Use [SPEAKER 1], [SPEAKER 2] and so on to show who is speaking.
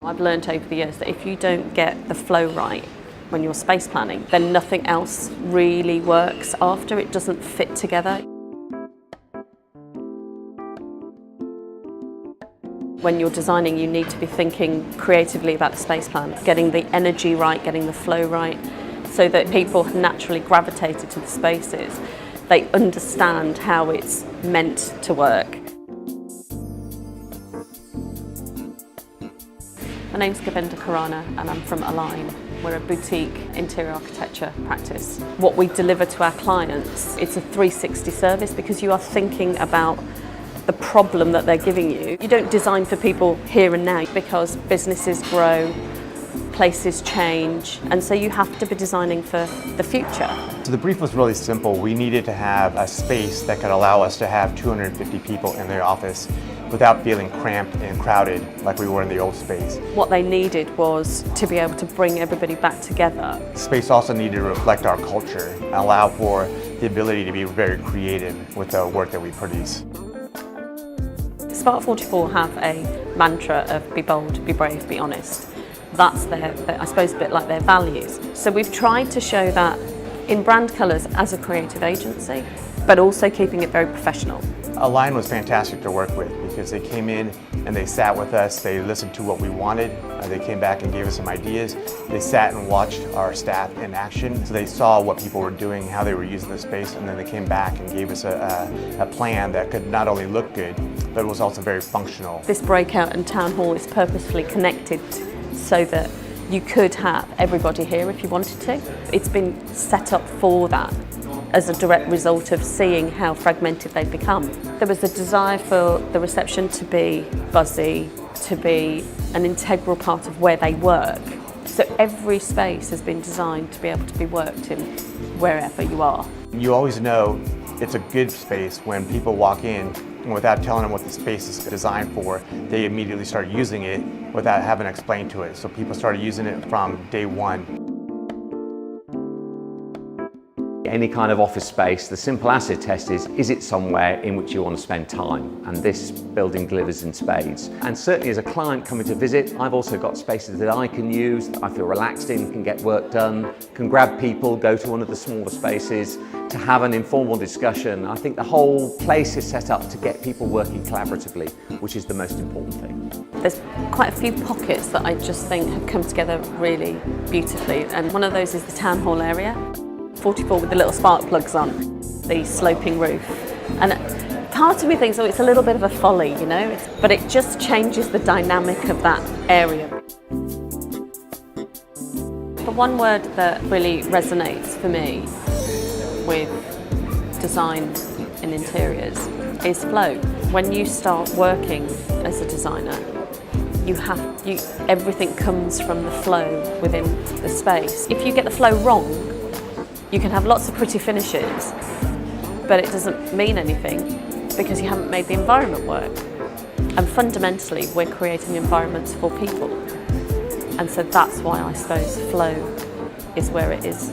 [SPEAKER 1] I've learned over the years that if you don't get the flow right when you're space planning, then nothing else really works after. It doesn't fit together. When you're designing, you need to be thinking creatively about the space plan, getting the energy right, getting the flow right, so that people have naturally gravitated to the spaces. They understand how it's meant to work. My name's Gurvinder, Khurana, and I'm from Align. We're a boutique interior architecture practice. What we deliver to our clients, it's a 360 service because you are thinking about the problem that they're giving you. You don't design for people here and now because businesses grow, places change, and so you have to be designing for the future.
[SPEAKER 2] So the brief was really simple. We needed to have a space that could allow us to have 250 people in their office without feeling cramped and crowded like we were in the old space.
[SPEAKER 1] What they needed was to be able to bring everybody back together.
[SPEAKER 2] Space also needed to reflect our culture and allow for the ability to be very creative with the work that we produce.
[SPEAKER 1] Spark 44 have a mantra of be bold, be brave, be honest. That's their, I suppose, a bit like their values. So we've tried to show that in brand colours as a creative agency, but also keeping it very professional.
[SPEAKER 2] Align was fantastic to work with because they came in and they sat with us, they listened to what we wanted, they came back and gave us some ideas. They sat and watched our staff in action, so they saw what people were doing, how they were using the space, and then they came back and gave us a plan that could not only look good, but was also very functional.
[SPEAKER 1] This breakout and town hall is purposefully connected so that you could have everybody here if you wanted to. It's been set up for that as a direct result of seeing how fragmented they've become. There was a desire for the reception to be buzzy, to be an integral part of where they work. So every space has been designed to be able to be worked in wherever you are.
[SPEAKER 2] You always know it's a good space when people walk in and without telling them what the space is designed for, they immediately start using it without having to explain to it. So people started using it from day one.
[SPEAKER 3] Any kind of office space, the simple acid test is it somewhere in which you want to spend time? And this building delivers in spades. And certainly as a client coming to visit, I've also got spaces that I can use, that I feel relaxed in, can get work done, can grab people, go to one of the smaller spaces, to have an informal discussion. I think the whole place is set up to get people working collaboratively, which is the most important thing.
[SPEAKER 1] There's quite a few pockets that I just think have come together really beautifully, and one of those is the town hall area. 44 with the little spark plugs on, the sloping roof. And part of me thinks, oh, it's a little bit of a folly, you know, but it just changes the dynamic of that area. The one word that really resonates for me with design in interiors is flow. When you start working as a designer, everything comes from the flow within the space. If you get the flow wrong, you can have lots of pretty finishes, but it doesn't mean anything because you haven't made the environment work. And fundamentally, we're creating environments for people. And so that's why I suppose flow is where it is.